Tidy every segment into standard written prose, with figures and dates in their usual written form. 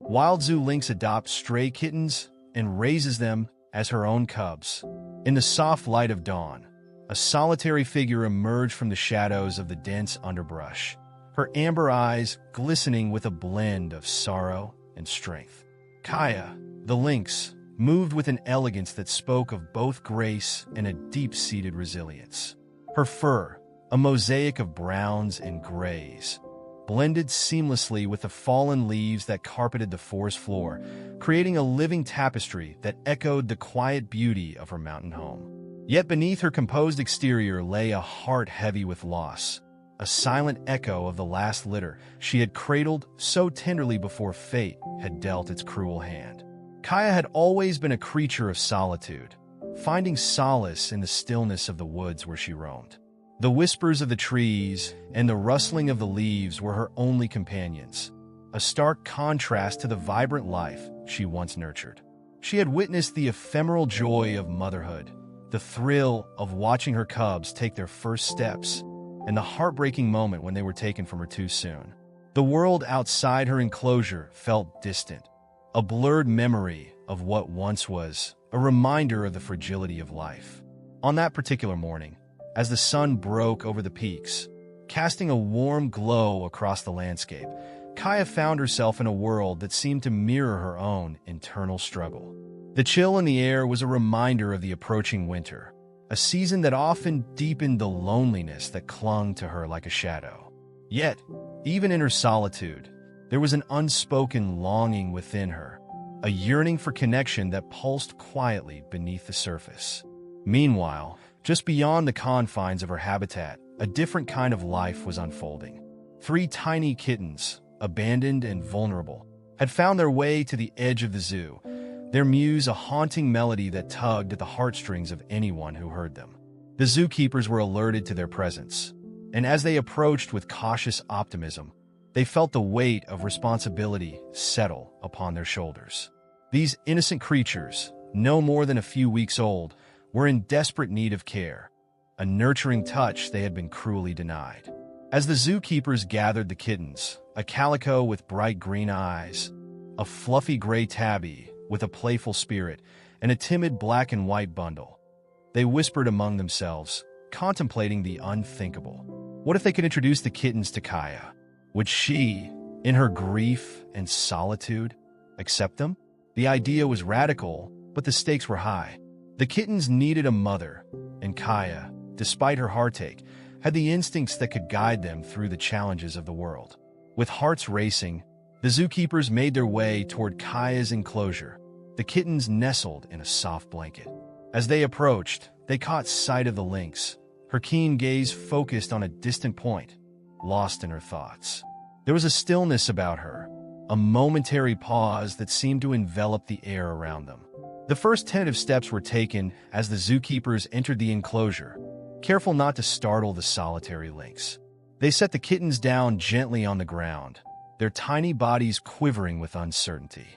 Wild Zoo Lynx adopts stray kittens and raises them as her own cubs. In the soft light of dawn, a solitary figure emerged from the shadows of the dense underbrush, her amber eyes glistening with a blend of sorrow and strength. Kaya, the lynx, moved with an elegance that spoke of both grace and a deep-seated resilience. Her fur, a mosaic of browns and grays, blended seamlessly with the fallen leaves that carpeted the forest floor, creating a living tapestry that echoed the quiet beauty of her mountain home. Yet beneath her composed exterior lay a heart heavy with loss, a silent echo of the last litter she had cradled so tenderly before fate had dealt its cruel hand. Kaya had always been a creature of solitude, finding solace in the stillness of the woods where she roamed. The whispers of the trees and the rustling of the leaves were her only companions, a stark contrast to the vibrant life she once nurtured. She had witnessed the ephemeral joy of motherhood, the thrill of watching her cubs take their first steps, and the heartbreaking moment when they were taken from her too soon. The world outside her enclosure felt distant, a blurred memory of what once was, a reminder of the fragility of life. On that particular morning, as the sun broke over the peaks, casting a warm glow across the landscape, Kaya found herself in a world that seemed to mirror her own internal struggle. The chill in the air was a reminder of the approaching winter, a season that often deepened the loneliness that clung to her like a shadow. Yet, even in her solitude, there was an unspoken longing within her, a yearning for connection that pulsed quietly beneath the surface. Meanwhile, just beyond the confines of her habitat, a different kind of life was unfolding. 3 tiny kittens, abandoned and vulnerable, had found their way to the edge of the zoo, their mews a haunting melody that tugged at the heartstrings of anyone who heard them. The zookeepers were alerted to their presence, and as they approached with cautious optimism, they felt the weight of responsibility settle upon their shoulders. These innocent creatures, no more than a few weeks old, were in desperate need of care, a nurturing touch they had been cruelly denied. As the zookeepers gathered the kittens, a calico with bright green eyes, a fluffy gray tabby with a playful spirit, and a timid black and white bundle, they whispered among themselves, contemplating the unthinkable. What if they could introduce the kittens to Kaya? Would she, in her grief and solitude, accept them? The idea was radical, but the stakes were high. The kittens needed a mother, and Kaya, despite her heartache, had the instincts that could guide them through the challenges of the world. With hearts racing, the zookeepers made their way toward Kaya's enclosure, the kittens nestled in a soft blanket. As they approached, they caught sight of the lynx, her keen gaze focused on a distant point, lost in her thoughts. There was a stillness about her, a momentary pause that seemed to envelop the air around them. The first tentative steps were taken as the zookeepers entered the enclosure, careful not to startle the solitary lynx. They set the kittens down gently on the ground, their tiny bodies quivering with uncertainty.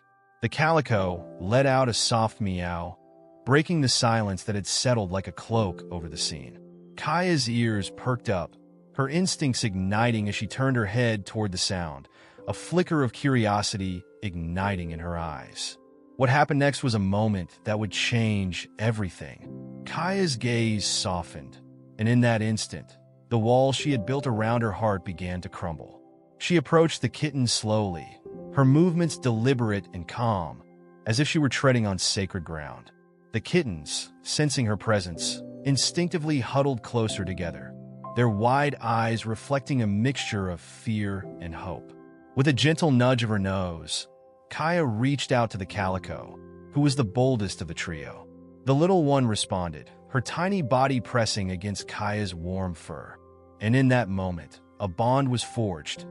The calico let out a soft meow, breaking the silence that had settled like a cloak over the scene. Kaya's ears perked up, her instincts igniting as she turned her head toward the sound, a flicker of curiosity igniting in her eyes. What happened next was a moment that would change everything. Kaya's gaze softened, and in that instant, the wall she had built around her heart began to crumble. She approached the kitten slowly, her movements deliberate and calm, as if she were treading on sacred ground. The kittens, sensing her presence, instinctively huddled closer together, their wide eyes reflecting a mixture of fear and hope. With a gentle nudge of her nose, Kaya reached out to the calico, who was the boldest of the trio. The little one responded, her tiny body pressing against Kaya's warm fur. And in that moment, a bond was forged,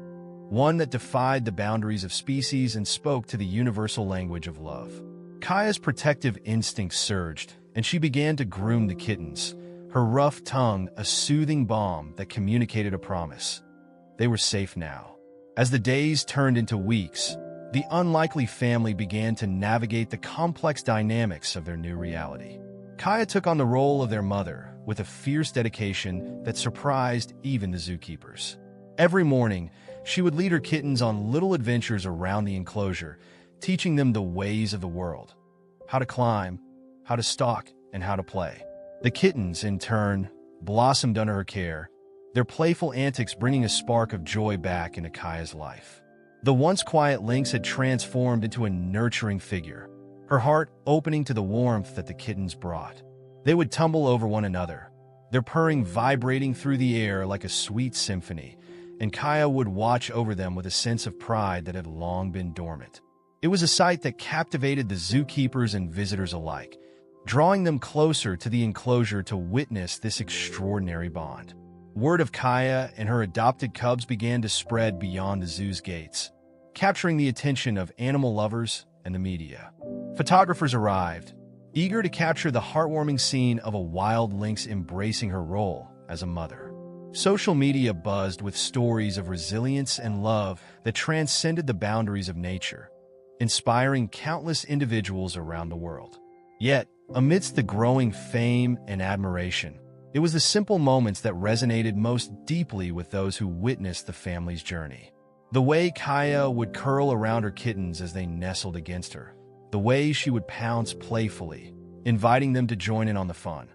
one that defied the boundaries of species and spoke to the universal language of love. Kaya's protective instincts surged, and she began to groom the kittens, her rough tongue a soothing balm that communicated a promise. They were safe now. As the days turned into weeks, the unlikely family began to navigate the complex dynamics of their new reality. Kaya took on the role of their mother with a fierce dedication that surprised even the zookeepers. Every morning, she would lead her kittens on little adventures around the enclosure, teaching them the ways of the world, how to climb, how to stalk, and how to play. The kittens, in turn, blossomed under her care, their playful antics bringing a spark of joy back into Kaya's life. The once quiet Lynx had transformed into a nurturing figure, her heart opening to the warmth that the kittens brought. They would tumble over one another, their purring vibrating through the air like a sweet symphony, and Kaya would watch over them with a sense of pride that had long been dormant. It was a sight that captivated the zookeepers and visitors alike, drawing them closer to the enclosure to witness this extraordinary bond. Word of Kaya and her adopted cubs began to spread beyond the zoo's gates, capturing the attention of animal lovers and the media. Photographers arrived, eager to capture the heartwarming scene of a wild lynx embracing her role as a mother. Social media buzzed with stories of resilience and love that transcended the boundaries of nature, inspiring countless individuals around the world. Yet, amidst the growing fame and admiration, it was the simple moments that resonated most deeply with those who witnessed the family's journey. The way Kaya would curl around her kittens as they nestled against her, the way she would pounce playfully, inviting them to join in on the fun.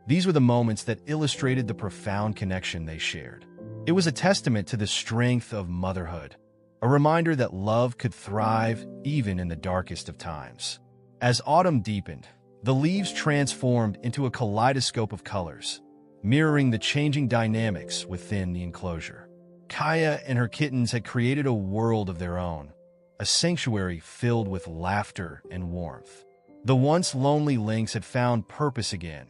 These were the moments that illustrated the profound connection they shared. It was a testament to the strength of motherhood, a reminder that love could thrive even in the darkest of times. As autumn deepened, the leaves transformed into a kaleidoscope of colors, mirroring the changing dynamics within the enclosure. Kaya and her kittens had created a world of their own, a sanctuary filled with laughter and warmth. The once lonely Lynx had found purpose again,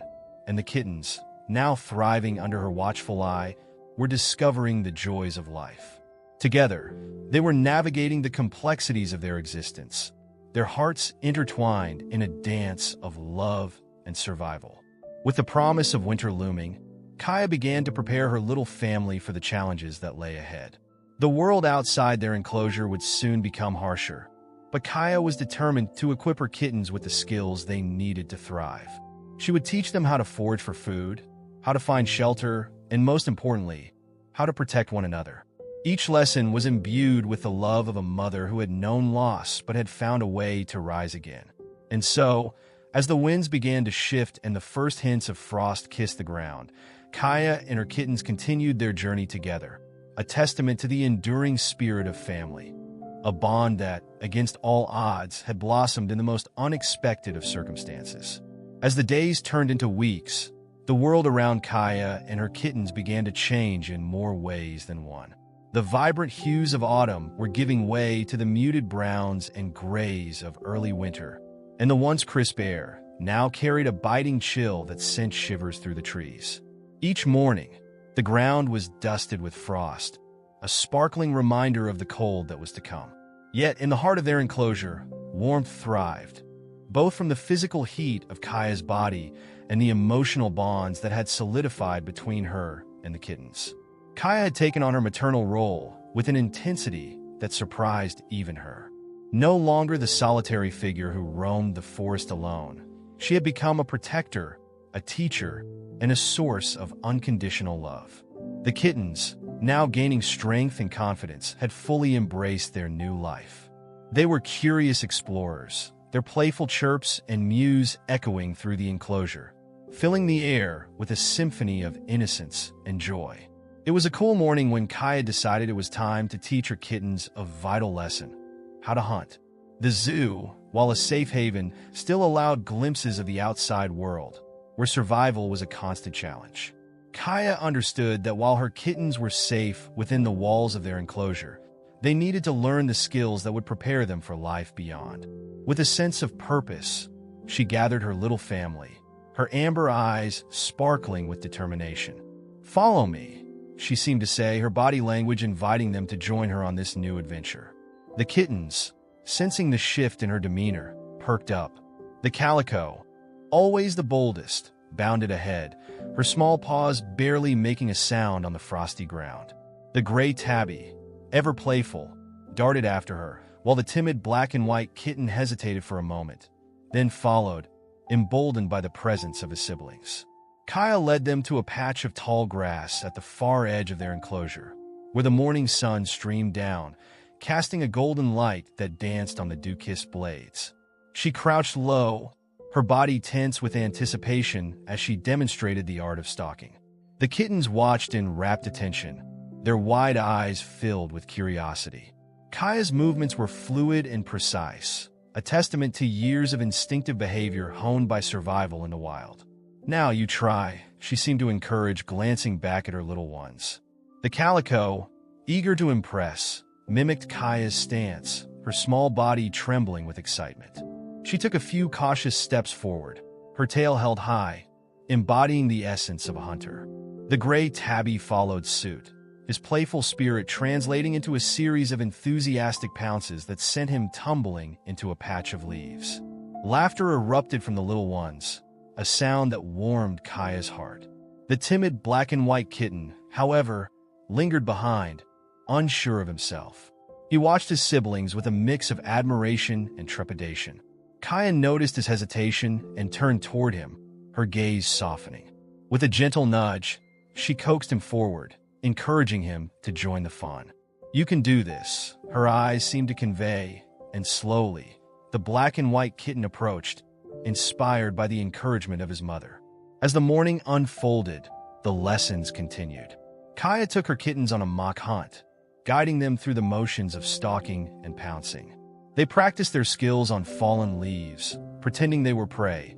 and the kittens, now thriving under her watchful eye, were discovering the joys of life. Together, they were navigating the complexities of their existence, their hearts intertwined in a dance of love and survival. With the promise of winter looming, Kaya began to prepare her little family for the challenges that lay ahead. The world outside their enclosure would soon become harsher, but Kaya was determined to equip her kittens with the skills they needed to thrive. She would teach them how to forage for food, how to find shelter, and most importantly, how to protect one another. Each lesson was imbued with the love of a mother who had known loss but had found a way to rise again. And so, as the winds began to shift and the first hints of frost kissed the ground, Kaya and her kittens continued their journey together, a testament to the enduring spirit of family, a bond that, against all odds, had blossomed in the most unexpected of circumstances. As the days turned into weeks, the world around Kaya and her kittens began to change in more ways than one. The vibrant hues of autumn were giving way to the muted browns and grays of early winter, and the once crisp air now carried a biting chill that sent shivers through the trees. Each morning, the ground was dusted with frost, a sparkling reminder of the cold that was to come. Yet, in the heart of their enclosure, warmth thrived, both from the physical heat of Kaya's body and the emotional bonds that had solidified between her and the kittens. Kaya had taken on her maternal role with an intensity that surprised even her. No longer the solitary figure who roamed the forest alone, she had become a protector, a teacher, and a source of unconditional love. The kittens, now gaining strength and confidence, had fully embraced their new life. They were curious explorers, their playful chirps and mews echoing through the enclosure, filling the air with a symphony of innocence and joy. It was a cool morning when Kaya decided it was time to teach her kittens a vital lesson: how to hunt. The zoo, while a safe haven, still allowed glimpses of the outside world, where survival was a constant challenge. Kaya understood that while her kittens were safe within the walls of their enclosure, they needed to learn the skills that would prepare them for life beyond. With a sense of purpose, she gathered her little family, her amber eyes sparkling with determination. "Follow me," she seemed to say, her body language inviting them to join her on this new adventure. The kittens, sensing the shift in her demeanor, perked up. The calico, always the boldest, bounded ahead, her small paws barely making a sound on the frosty ground. The gray tabby, ever playful, darted after her, while the timid black and white kitten hesitated for a moment, then followed, emboldened by the presence of his siblings. Kaya led them to a patch of tall grass at the far edge of their enclosure, where the morning sun streamed down, casting a golden light that danced on the dew-kissed blades. She crouched low, her body tense with anticipation as she demonstrated the art of stalking. The kittens watched in rapt attention, their wide eyes filled with curiosity. Kaya's movements were fluid and precise, a testament to years of instinctive behavior honed by survival in the wild. "Now you try," she seemed to encourage, glancing back at her little ones. The calico, eager to impress, mimicked Kaya's stance, her small body trembling with excitement. She took a few cautious steps forward, her tail held high, embodying the essence of a hunter. The gray tabby followed suit, his playful spirit translating into a series of enthusiastic pounces that sent him tumbling into a patch of leaves. Laughter erupted from the little ones, a sound that warmed Kaya's heart. The timid black and white kitten, however, lingered behind, unsure of himself. He watched his siblings with a mix of admiration and trepidation. Kaya noticed his hesitation and turned toward him, her gaze softening. With a gentle nudge, she coaxed him forward, encouraging him to join the fun. "You can do this," her eyes seemed to convey, and slowly, the black and white kitten approached, inspired by the encouragement of his mother. As the morning unfolded, the lessons continued. Kaya took her kittens on a mock hunt, guiding them through the motions of stalking and pouncing. They practiced their skills on fallen leaves, pretending they were prey,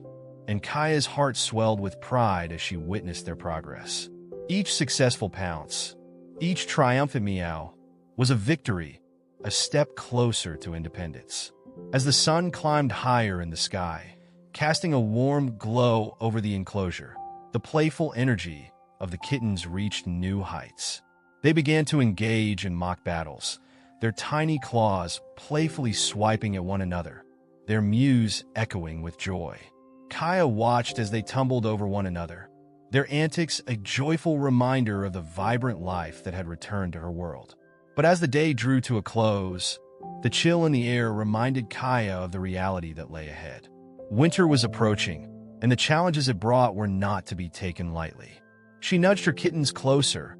and Kaya's heart swelled with pride as she witnessed their progress. Each successful pounce, each triumphant meow, was a victory, a step closer to independence. As the sun climbed higher in the sky, casting a warm glow over the enclosure, the playful energy of the kittens reached new heights. They began to engage in mock battles, their tiny claws playfully swiping at one another, their mews echoing with joy. Kaya watched as they tumbled over one another, their antics a joyful reminder of the vibrant life that had returned to her world. But as the day drew to a close, the chill in the air reminded Kaya of the reality that lay ahead. Winter was approaching, and the challenges it brought were not to be taken lightly. She nudged her kittens closer,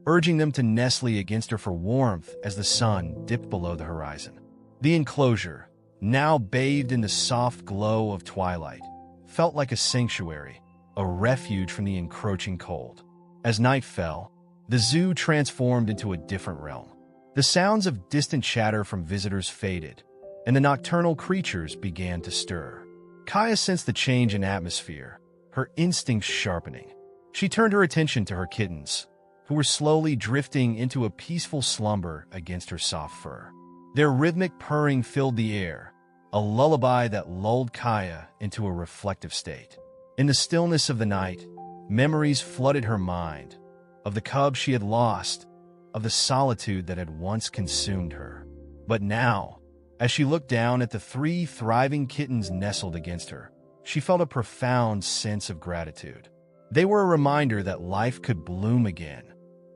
urging them to nestle against her for warmth as the sun dipped below the horizon. The enclosure, now bathed in the soft glow of twilight, felt like a sanctuary, a refuge from the encroaching cold. As night fell, the zoo transformed into a different realm. The sounds of distant chatter from visitors faded, and the nocturnal creatures began to stir. Kaya sensed the change in atmosphere, her instincts sharpening. She turned her attention to her kittens, who were slowly drifting into a peaceful slumber against her soft fur. Their rhythmic purring filled the air, a lullaby that lulled Kaya into a reflective state. In the stillness of the night, memories flooded her mind, of the cubs she had lost, of the solitude that had once consumed her. But now, as she looked down at the 3 thriving kittens nestled against her, she felt a profound sense of gratitude. They were a reminder that life could bloom again,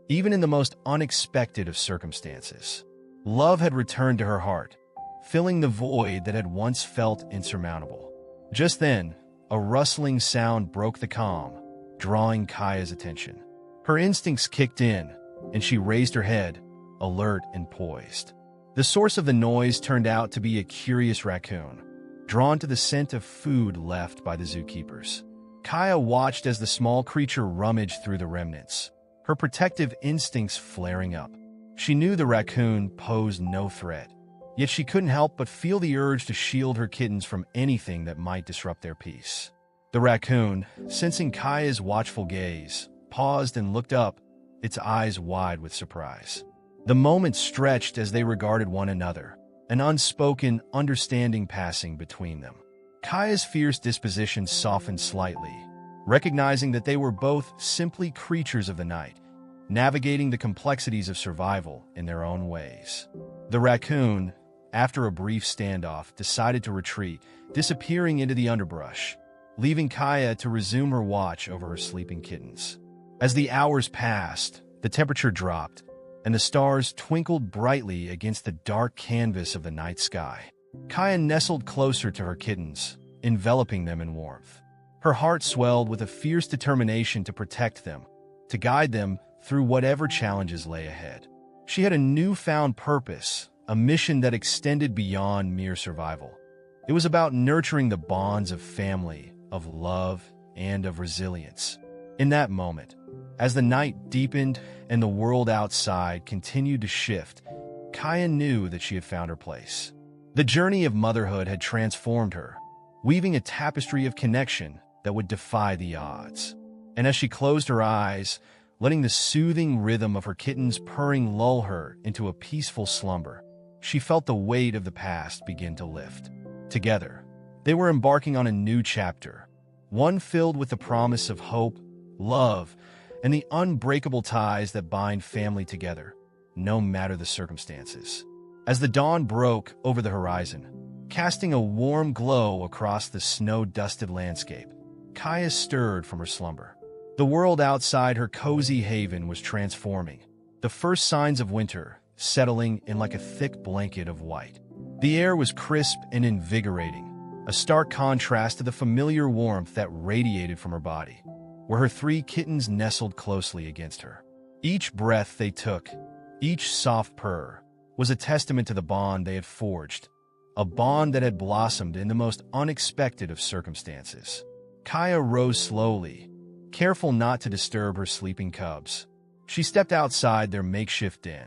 even in the most unexpected of circumstances. Love had returned to her heart, filling the void that had once felt insurmountable. Just then, a rustling sound broke the calm, drawing Kaya's attention. Her instincts kicked in, and she raised her head, alert and poised. The source of the noise turned out to be a curious raccoon, drawn to the scent of food left by the zookeepers. Kaya watched as the small creature rummaged through the remnants, her protective instincts flaring up. She knew the raccoon posed no threat, yet she couldn't help but feel the urge to shield her kittens from anything that might disrupt their peace. The raccoon, sensing Kaya's watchful gaze, paused and looked up, its eyes wide with surprise. The moment stretched as they regarded one another, an unspoken understanding passing between them. Kaya's fierce disposition softened slightly, recognizing that they were both simply creatures of the night, navigating the complexities of survival in their own ways. The raccoon, after a brief standoff, decided to retreat, disappearing into the underbrush, leaving Kaya to resume her watch over her sleeping kittens. As the hours passed, the temperature dropped, and the stars twinkled brightly against the dark canvas of the night sky. Kaya nestled closer to her kittens, enveloping them in warmth. Her heart swelled with a fierce determination to protect them, to guide them through whatever challenges lay ahead. She had a newfound purpose, a mission that extended beyond mere survival. It was about nurturing the bonds of family, of love, and of resilience. In that moment, as the night deepened and the world outside continued to shift, Kaya knew that she had found her place. The journey of motherhood had transformed her, weaving a tapestry of connection that would defy the odds. And as she closed her eyes, letting the soothing rhythm of her kitten's purring lull her into a peaceful slumber, she felt the weight of the past begin to lift. Together, they were embarking on a new chapter, one filled with the promise of hope, love, and the unbreakable ties that bind family together, no matter the circumstances. As the dawn broke over the horizon, casting a warm glow across the snow-dusted landscape, Kaya stirred from her slumber. The world outside her cozy haven was transforming, the first signs of winter settling in like a thick blanket of white. The air was crisp and invigorating, a stark contrast to the familiar warmth that radiated from her body, where her 3 kittens nestled closely against her. Each breath they took, each soft purr, was a testament to the bond they had forged, a bond that had blossomed in the most unexpected of circumstances. Kaya rose slowly, careful not to disturb her sleeping cubs. She stepped outside their makeshift den,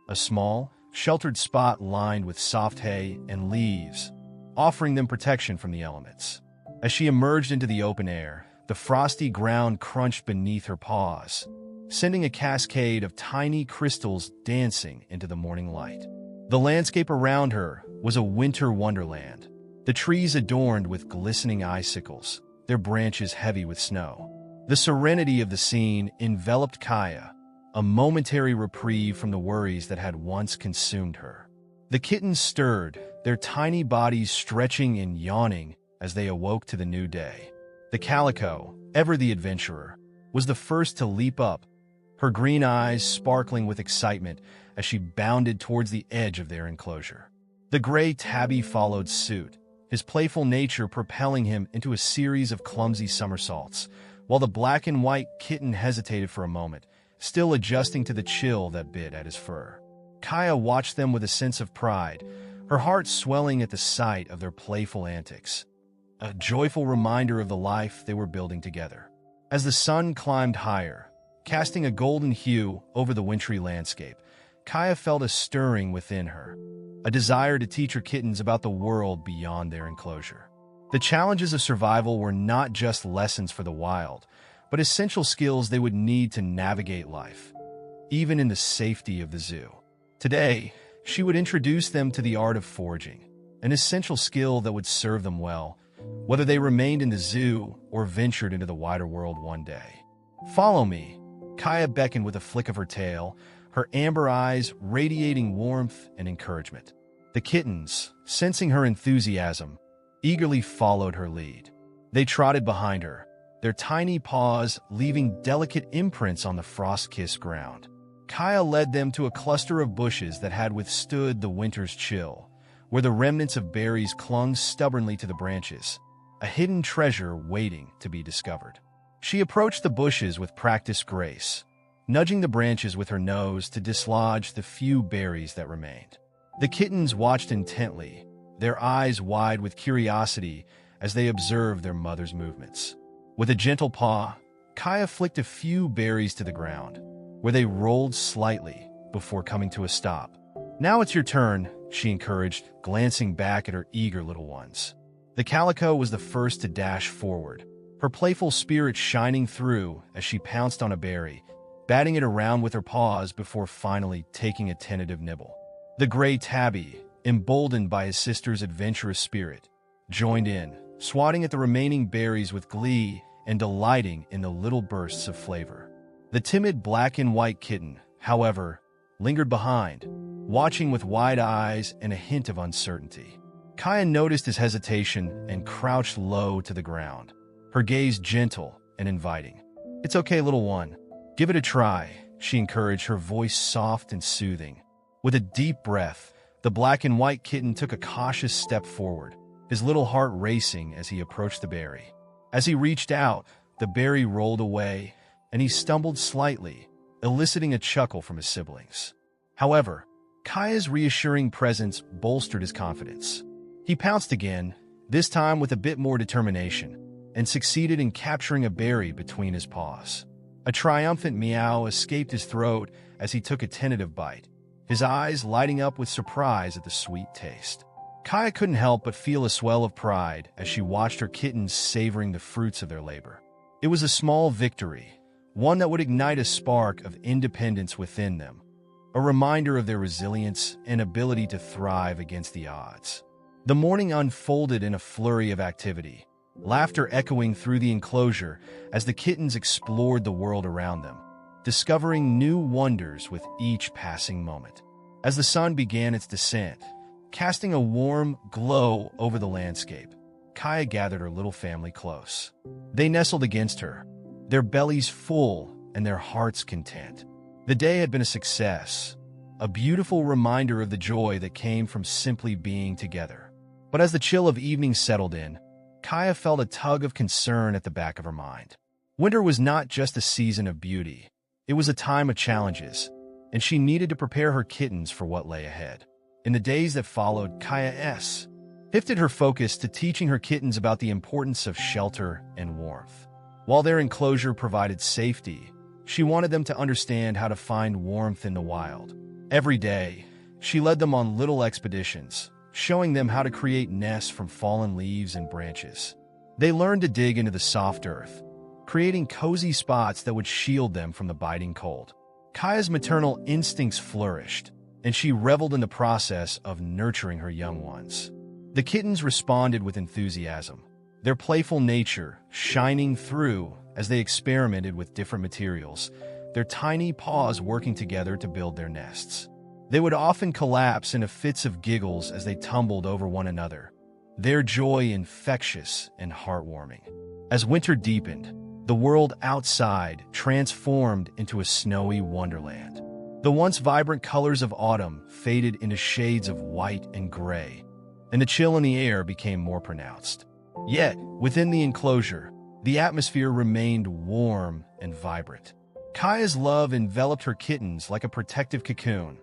a small, sheltered spot lined with soft hay and leaves, offering them protection from the elements. As she emerged into the open air, the frosty ground crunched beneath her paws, sending a cascade of tiny crystals dancing into the morning light. The landscape around her was a winter wonderland, the trees adorned with glistening icicles, their branches heavy with snow. The serenity of the scene enveloped Kaya, a momentary reprieve from the worries that had once consumed her. The kittens stirred, their tiny bodies stretching and yawning as they awoke to the new day. The calico, ever the adventurer, was the first to leap up, her green eyes sparkling with excitement as she bounded towards the edge of their enclosure. The gray tabby followed suit, his playful nature propelling him into a series of clumsy somersaults, while the black and white kitten hesitated for a moment, still adjusting to the chill that bit at his fur. Kaya watched them with a sense of pride, her heart swelling at the sight of their playful antics, a joyful reminder of the life they were building together. As the sun climbed higher, casting a golden hue over the wintry landscape, Kaya felt a stirring within her, a desire to teach her kittens about the world beyond their enclosure. The challenges of survival were not just lessons for the wild, but essential skills they would need to navigate life, even in the safety of the zoo. Today, she would introduce them to the art of foraging, an essential skill that would serve them well, whether they remained in the zoo or ventured into the wider world one day. "Follow me," Kaya beckoned with a flick of her tail, her amber eyes radiating warmth and encouragement. The kittens, sensing her enthusiasm, eagerly followed her lead. They trotted behind her, their tiny paws leaving delicate imprints on the frost-kissed ground. Kaya led them to a cluster of bushes that had withstood the winter's chill, where the remnants of berries clung stubbornly to the branches, a hidden treasure waiting to be discovered. She approached the bushes with practiced grace, nudging the branches with her nose to dislodge the few berries that remained. The kittens watched intently, their eyes wide with curiosity as they observed their mother's movements. With a gentle paw, Kaya flicked a few berries to the ground, where they rolled slightly before coming to a stop. "Now it's your turn," she encouraged, glancing back at her eager little ones. The calico was the first to dash forward, her playful spirit shining through as she pounced on a berry, batting it around with her paws before finally taking a tentative nibble. The gray tabby, emboldened by his sister's adventurous spirit, joined in, swatting at the remaining berries with glee and delighting in the little bursts of flavor. The timid black and white kitten, however, lingered behind, watching with wide eyes and a hint of uncertainty. Kaya noticed his hesitation and crouched low to the ground, her gaze gentle and inviting. "It's okay, little one. Give it a try," she encouraged, her voice soft and soothing. With a deep breath, the black and white kitten took a cautious step forward, his little heart racing as he approached the berry. As he reached out, the berry rolled away, and he stumbled slightly, eliciting a chuckle from his siblings. However, Kaya's reassuring presence bolstered his confidence. He pounced again, this time with a bit more determination, and succeeded in capturing a berry between his paws. A triumphant meow escaped his throat as he took a tentative bite, his eyes lighting up with surprise at the sweet taste. Kaya couldn't help but feel a swell of pride as she watched her kittens savoring the fruits of their labor. It was a small victory, one that would ignite a spark of independence within them, a reminder of their resilience and ability to thrive against the odds. The morning unfolded in a flurry of activity, laughter echoing through the enclosure as the kittens explored the world around them, discovering new wonders with each passing moment. As the sun began its descent, casting a warm glow over the landscape, Kaya gathered her little family close. They nestled against her, their bellies full and their hearts content. The day had been a success, a beautiful reminder of the joy that came from simply being together. But as the chill of evening settled in, Kaya felt a tug of concern at the back of her mind. Winter was not just a season of beauty, it was a time of challenges, and she needed to prepare her kittens for what lay ahead. In the days that followed, Kaya shifted her focus to teaching her kittens about the importance of shelter and warmth. While their enclosure provided safety, she wanted them to understand how to find warmth in the wild. Every day, she led them on little expeditions, showing them how to create nests from fallen leaves and branches. They learned to dig into the soft earth, creating cozy spots that would shield them from the biting cold. Kaya's maternal instincts flourished, and she reveled in the process of nurturing her young ones. The kittens responded with enthusiasm, their playful nature shining through as they experimented with different materials, their tiny paws working together to build their nests. They would often collapse into fits of giggles as they tumbled over one another, their joy infectious and heartwarming. As winter deepened, the world outside transformed into a snowy wonderland. The once vibrant colors of autumn faded into shades of white and gray, and the chill in the air became more pronounced. Yet, within the enclosure, the atmosphere remained warm and vibrant. Kaya's love enveloped her kittens like a protective cocoon,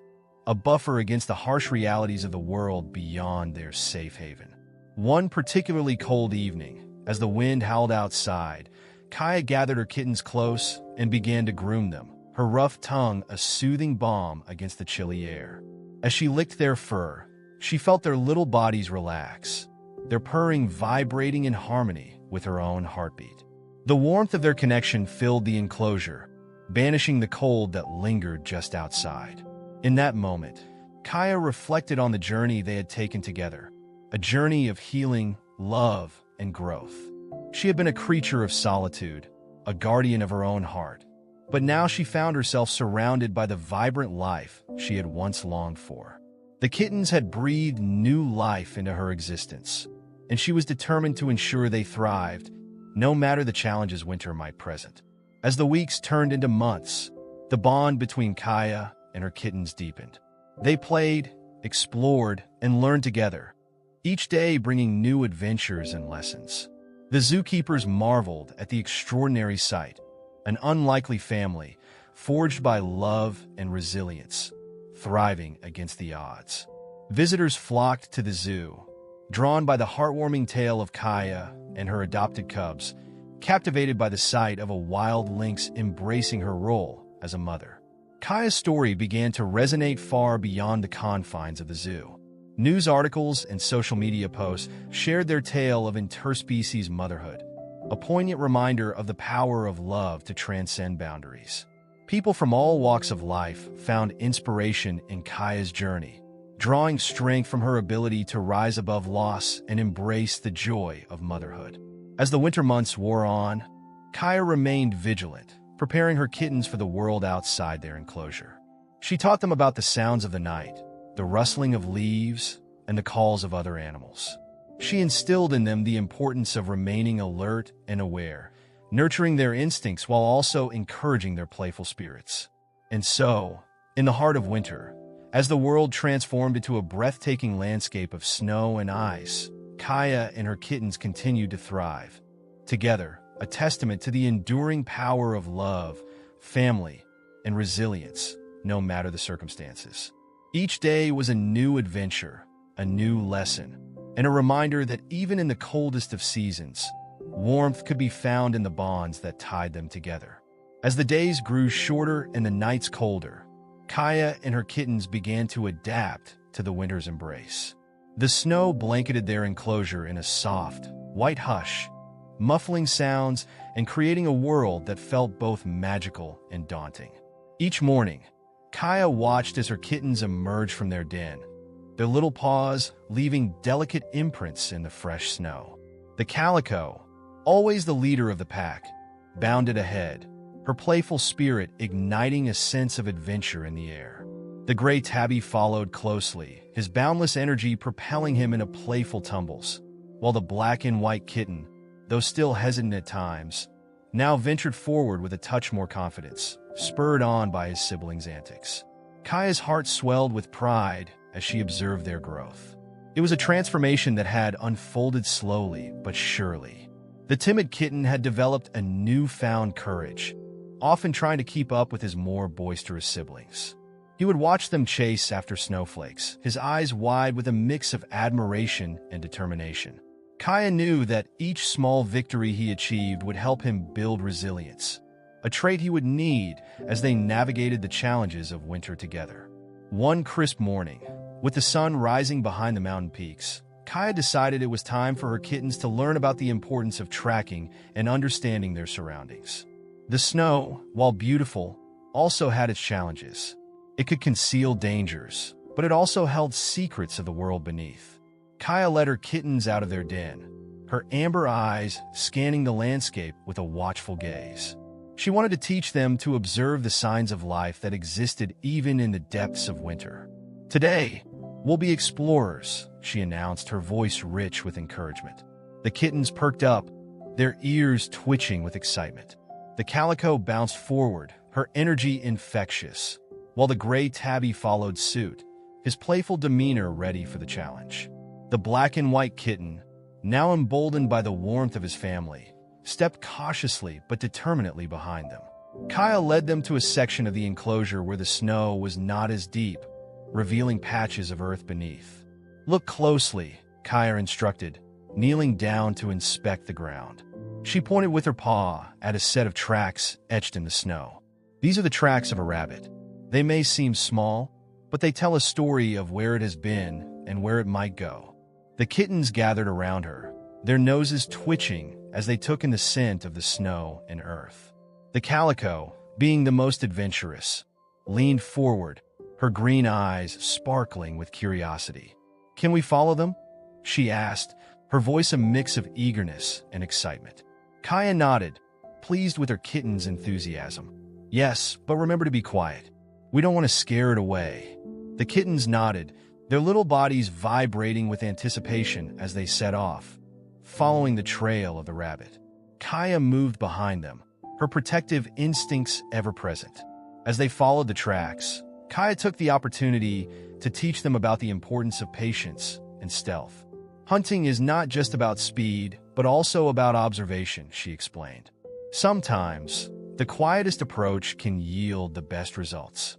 a buffer against the harsh realities of the world beyond their safe haven. One particularly cold evening, as the wind howled outside, Kaya gathered her kittens close and began to groom them, her rough tongue a soothing balm against the chilly air. As she licked their fur, she felt their little bodies relax, their purring vibrating in harmony with her own heartbeat. The warmth of their connection filled the enclosure, banishing the cold that lingered just outside. In that moment, Kaya reflected on the journey they had taken together, a journey of healing, love, and growth. She had been a creature of solitude, a guardian of her own heart, but now she found herself surrounded by the vibrant life she had once longed for. The kittens had breathed new life into her existence, and she was determined to ensure they thrived, no matter the challenges winter might present. As the weeks turned into months, the bond between Kaya and her kittens deepened. They played, explored, and learned together, each day bringing new adventures and lessons. The zookeepers marveled at the extraordinary sight, an unlikely family forged by love and resilience, thriving against the odds. Visitors flocked to the zoo, drawn by the heartwarming tale of Kaya and her adopted cubs, captivated by the sight of a wild lynx embracing her role as a mother. Kaya's story began to resonate far beyond the confines of the zoo. News articles and social media posts shared their tale of interspecies motherhood, a poignant reminder of the power of love to transcend boundaries. People from all walks of life found inspiration in Kaya's journey, drawing strength from her ability to rise above loss and embrace the joy of motherhood. As the winter months wore on, Kaya remained vigilant, preparing her kittens for the world outside their enclosure. She taught them about the sounds of the night, the rustling of leaves, and the calls of other animals. She instilled in them the importance of remaining alert and aware, nurturing their instincts while also encouraging their playful spirits. And so, in the heart of winter, as the world transformed into a breathtaking landscape of snow and ice, Kaya and her kittens continued to thrive. Together, a testament to the enduring power of love, family, and resilience, no matter the circumstances. Each day was a new adventure, a new lesson, and a reminder that even in the coldest of seasons, warmth could be found in the bonds that tied them together. As the days grew shorter and the nights colder, Kaya and her kittens began to adapt to the winter's embrace. The snow blanketed their enclosure in a soft, white hush, muffling sounds and creating a world that felt both magical and daunting. Each morning, Kaya watched as her kittens emerged from their den, their little paws leaving delicate imprints in the fresh snow. The calico, always the leader of the pack, bounded ahead, her playful spirit igniting a sense of adventure in the air. The gray tabby followed closely, his boundless energy propelling him into playful tumbles, while the black and white kitten, though still hesitant at times, now ventured forward with a touch more confidence, spurred on by his siblings' antics. Kaya's heart swelled with pride as she observed their growth. It was a transformation that had unfolded slowly but surely. The timid kitten had developed a newfound courage, often trying to keep up with his more boisterous siblings. He would watch them chase after snowflakes, his eyes wide with a mix of admiration and determination. Kaya knew that each small victory he achieved would help him build resilience, a trait he would need as they navigated the challenges of winter together. One crisp morning, with the sun rising behind the mountain peaks, Kaya decided it was time for her kittens to learn about the importance of tracking and understanding their surroundings. The snow, while beautiful, also had its challenges. It could conceal dangers, but it also held secrets of the world beneath. Kaya led her kittens out of their den, her amber eyes scanning the landscape with a watchful gaze. She wanted to teach them to observe the signs of life that existed even in the depths of winter. "Today, we'll be explorers," she announced, her voice rich with encouragement. The kittens perked up, their ears twitching with excitement. The calico bounced forward, her energy infectious, while the gray tabby followed suit, his playful demeanor ready for the challenge. The black and white kitten, now emboldened by the warmth of his family, stepped cautiously but determinedly behind them. Kaya led them to a section of the enclosure where the snow was not as deep, revealing patches of earth beneath. "Look closely," Kaya instructed, kneeling down to inspect the ground. She pointed with her paw at a set of tracks etched in the snow. "These are the tracks of a rabbit. They may seem small, but they tell a story of where it has been and where it might go." The kittens gathered around her, their noses twitching as they took in the scent of the snow and earth. The calico, being the most adventurous, leaned forward, her green eyes sparkling with curiosity. "Can we follow them?" she asked, her voice a mix of eagerness and excitement. Kaya nodded, pleased with her kitten's enthusiasm. "Yes, but remember to be quiet. We don't want to scare it away." The kittens nodded, their little bodies vibrating with anticipation as they set off, following the trail of the rabbit. Kaya moved behind them, her protective instincts ever present. As they followed the tracks, Kaya took the opportunity to teach them about the importance of patience and stealth. "Hunting is not just about speed, but also about observation," she explained. "Sometimes, the quietest approach can yield the best results."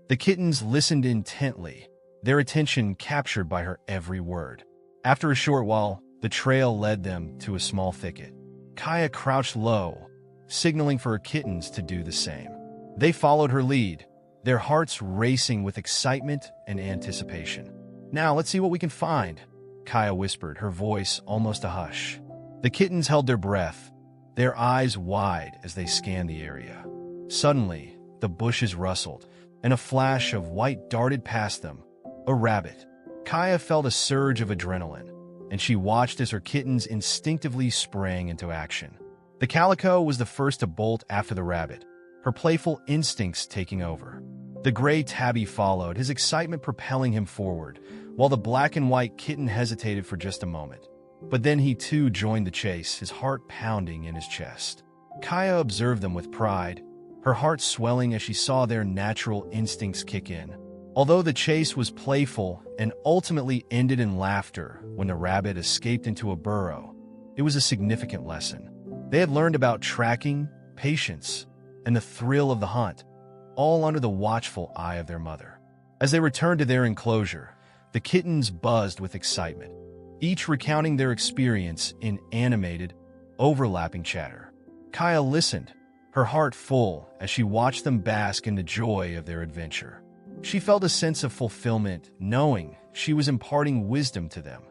The kittens listened intently, their attention captured by her every word. After a short while, the trail led them to a small thicket. Kaya crouched low, signaling for her kittens to do the same. They followed her lead, their hearts racing with excitement and anticipation. "Now let's see what we can find," Kaya whispered, her voice almost a hush. The kittens held their breath, their eyes wide as they scanned the area. Suddenly, the bushes rustled, and a flash of white darted past them. A rabbit. Kaya felt a surge of adrenaline, and she watched as her kittens instinctively sprang into action. The calico was the first to bolt after the rabbit, her playful instincts taking over. The gray tabby followed, his excitement propelling him forward, while the black and white kitten hesitated for just a moment. But then he too joined the chase, his heart pounding in his chest. Kaya observed them with pride, her heart swelling as she saw their natural instincts kick in. Although the chase was playful and ultimately ended in laughter when the rabbit escaped into a burrow, it was a significant lesson. They had learned about tracking, patience, and the thrill of the hunt, all under the watchful eye of their mother. As they returned to their enclosure, the kittens buzzed with excitement, each recounting their experience in animated, overlapping chatter. Kaya listened, her heart full as she watched them bask in the joy of their adventure. She felt a sense of fulfillment, knowing she was imparting wisdom to them,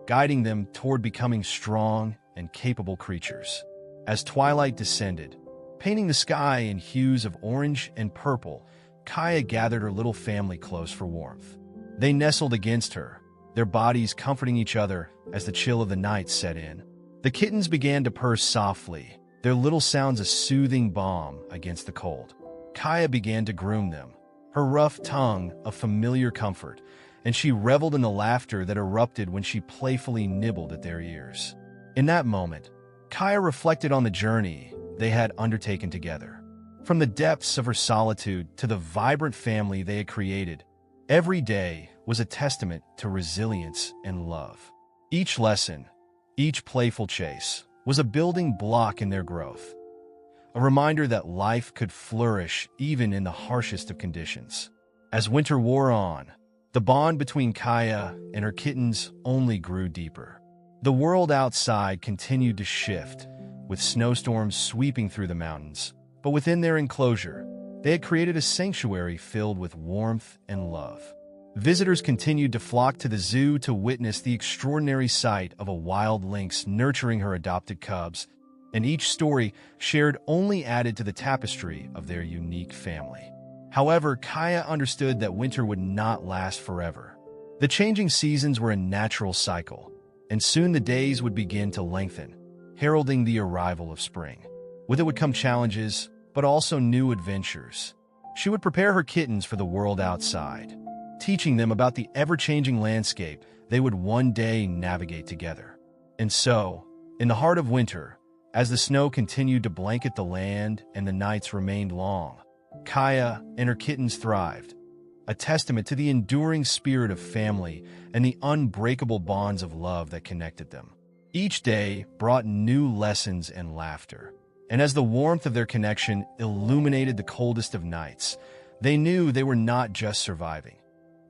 guiding them toward becoming strong and capable creatures. As twilight descended, painting the sky in hues of orange and purple, Kaya gathered her little family close for warmth. They nestled against her, their bodies comforting each other as the chill of the night set in. The kittens began to purr softly, their little sounds a soothing balm against the cold. Kaya began to groom them, her rough tongue a familiar comfort, and she reveled in the laughter that erupted when she playfully nibbled at their ears. In that moment, Kaya reflected on the journey they had undertaken together. From the depths of her solitude to the vibrant family they had created, every day was a testament to resilience and love. Each lesson, each playful chase, was a building block in their growth, a reminder that life could flourish even in the harshest of conditions. As winter wore on, the bond between Kaya and her kittens only grew deeper. The world outside continued to shift, with snowstorms sweeping through the mountains, but within their enclosure, they had created a sanctuary filled with warmth and love. Visitors continued to flock to the zoo to witness the extraordinary sight of a wild lynx nurturing her adopted cubs, and each story shared only added to the tapestry of their unique family. However, Kaya understood that winter would not last forever. The changing seasons were a natural cycle, and soon the days would begin to lengthen, heralding the arrival of spring. With it would come challenges, but also new adventures. She would prepare her kittens for the world outside, teaching them about the ever-changing landscape they would one day navigate together. And so, in the heart of winter, as the snow continued to blanket the land and the nights remained long, Kaya and her kittens thrived, a testament to the enduring spirit of family and the unbreakable bonds of love that connected them. Each day brought new lessons and laughter, and as the warmth of their connection illuminated the coldest of nights, they knew they were not just surviving.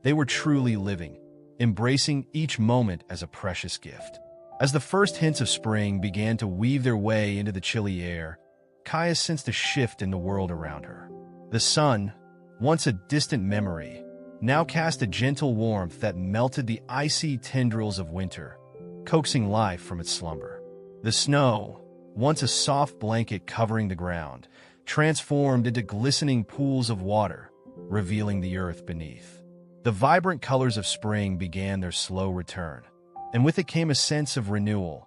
They were truly living, embracing each moment as a precious gift. As the first hints of spring began to weave their way into the chilly air, Kaya sensed a shift in the world around her. The sun, once a distant memory, now cast a gentle warmth that melted the icy tendrils of winter, coaxing life from its slumber. The snow, once a soft blanket covering the ground, transformed into glistening pools of water, revealing the earth beneath. The vibrant colors of spring began their slow return, and with it came a sense of renewal,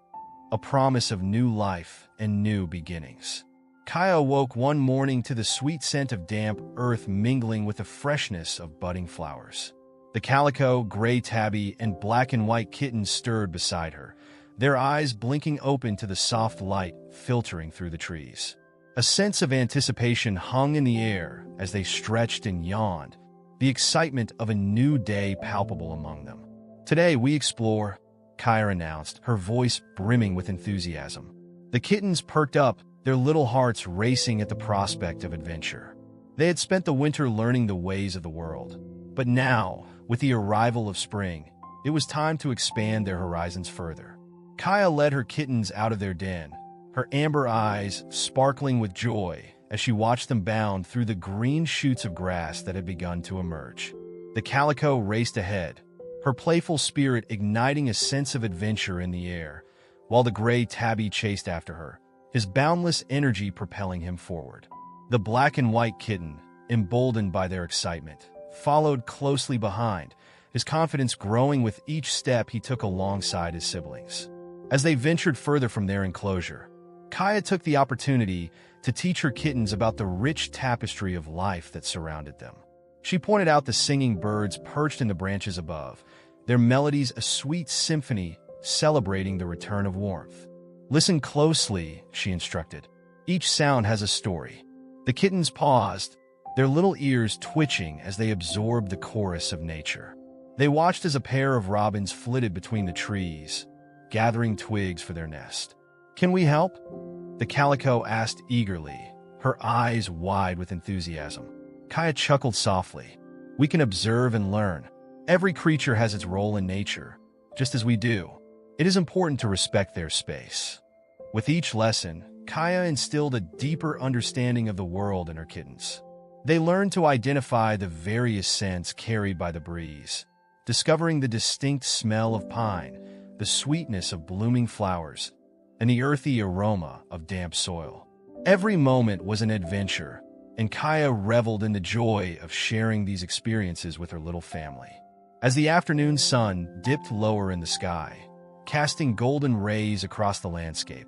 a promise of new life and new beginnings. Kaya awoke one morning to the sweet scent of damp earth mingling with the freshness of budding flowers. The calico, gray tabby, and black and white kittens stirred beside her, their eyes blinking open to the soft light filtering through the trees. A sense of anticipation hung in the air as they stretched and yawned, the excitement of a new day palpable among them. "Today we explore," Kaya announced, her voice brimming with enthusiasm. The kittens perked up, their little hearts racing at the prospect of adventure. They had spent the winter learning the ways of the world, but now, with the arrival of spring, it was time to expand their horizons further. Kaya led her kittens out of their den, her amber eyes sparkling with joy as she watched them bound through the green shoots of grass that had begun to emerge. The calico raced ahead, her playful spirit igniting a sense of adventure in the air, while the gray tabby chased after her, his boundless energy propelling him forward. The black and white kitten, emboldened by their excitement, followed closely behind, his confidence growing with each step he took alongside his siblings. As they ventured further from their enclosure, Kaya took the opportunity to teach her kittens about the rich tapestry of life that surrounded them. She pointed out the singing birds perched in the branches above, their melodies a sweet symphony celebrating the return of warmth. "Listen closely," she instructed. "Each sound has a story." The kittens paused, their little ears twitching as they absorbed the chorus of nature. They watched as a pair of robins flitted between the trees, gathering twigs for their nest. "Can we help?" the calico asked eagerly, her eyes wide with enthusiasm. Kaya chuckled softly. We can observe and learn. Every creature has its role in nature, just as we do. It is important to respect their space. With each lesson, Kaya instilled a deeper understanding of the world in her kittens. They learned to identify the various scents carried by the breeze, discovering the distinct smell of pine, the sweetness of blooming flowers, and the earthy aroma of damp soil. Every moment was an adventure, and Kaya reveled in the joy of sharing these experiences with her little family. As the afternoon sun dipped lower in the sky, casting golden rays across the landscape,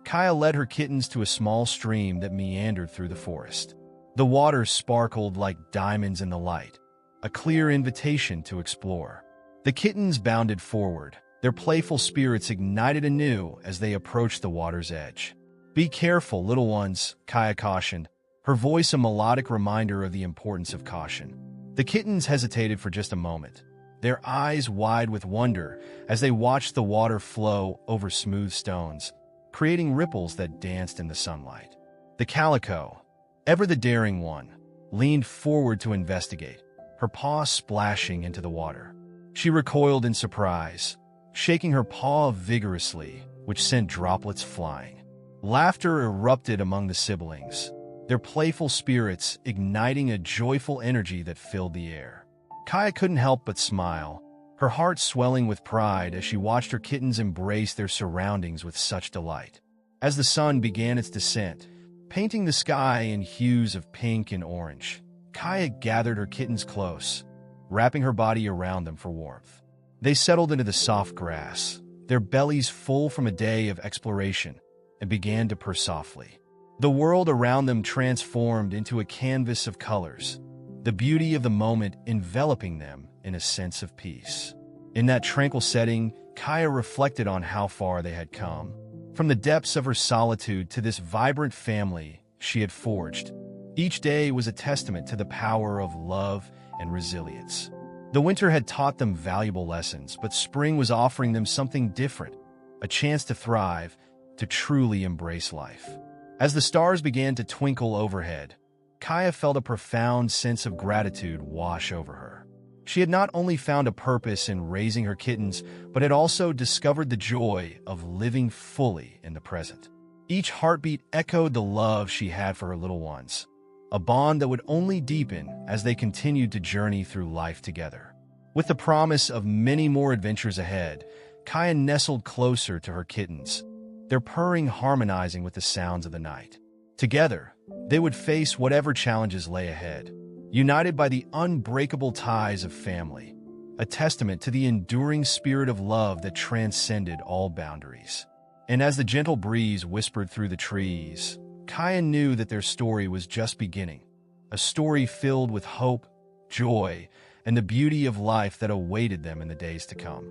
Kaya led her kittens to a small stream that meandered through the forest. The water sparkled like diamonds in the light, a clear invitation to explore. The kittens bounded forward, their playful spirits ignited anew as they approached the water's edge. "Be careful, little ones," Kaya cautioned, her voice a melodic reminder of the importance of caution. The kittens hesitated for just a moment, their eyes wide with wonder as they watched the water flow over smooth stones, creating ripples that danced in the sunlight. The calico, ever the daring one, leaned forward to investigate, her paw splashing into the water. She recoiled in surprise, shaking her paw vigorously, which sent droplets flying. Laughter erupted among the siblings, their playful spirits igniting a joyful energy that filled the air. Kaya couldn't help but smile, her heart swelling with pride as she watched her kittens embrace their surroundings with such delight. As the sun began its descent, painting the sky in hues of pink and orange, Kaya gathered her kittens close, wrapping her body around them for warmth. They settled into the soft grass, their bellies full from a day of exploration, and began to purr softly. The world around them transformed into a canvas of colors, the beauty of the moment enveloping them in a sense of peace. In that tranquil setting, Kaya reflected on how far they had come. From the depths of her solitude to this vibrant family she had forged, each day was a testament to the power of love and resilience. The winter had taught them valuable lessons, but spring was offering them something different, a chance to thrive, to truly embrace life. As the stars began to twinkle overhead, Kaya felt a profound sense of gratitude wash over her. She had not only found a purpose in raising her kittens, but had also discovered the joy of living fully in the present. Each heartbeat echoed the love she had for her little ones, a bond that would only deepen as they continued to journey through life together. With the promise of many more adventures ahead, Kaya nestled closer to her kittens, their purring harmonizing with the sounds of the night. Together, they would face whatever challenges lay ahead, united by the unbreakable ties of family, a testament to the enduring spirit of love that transcended all boundaries. And as the gentle breeze whispered through the trees, Kaya knew that their story was just beginning, a story filled with hope, joy, and the beauty of life that awaited them in the days to come.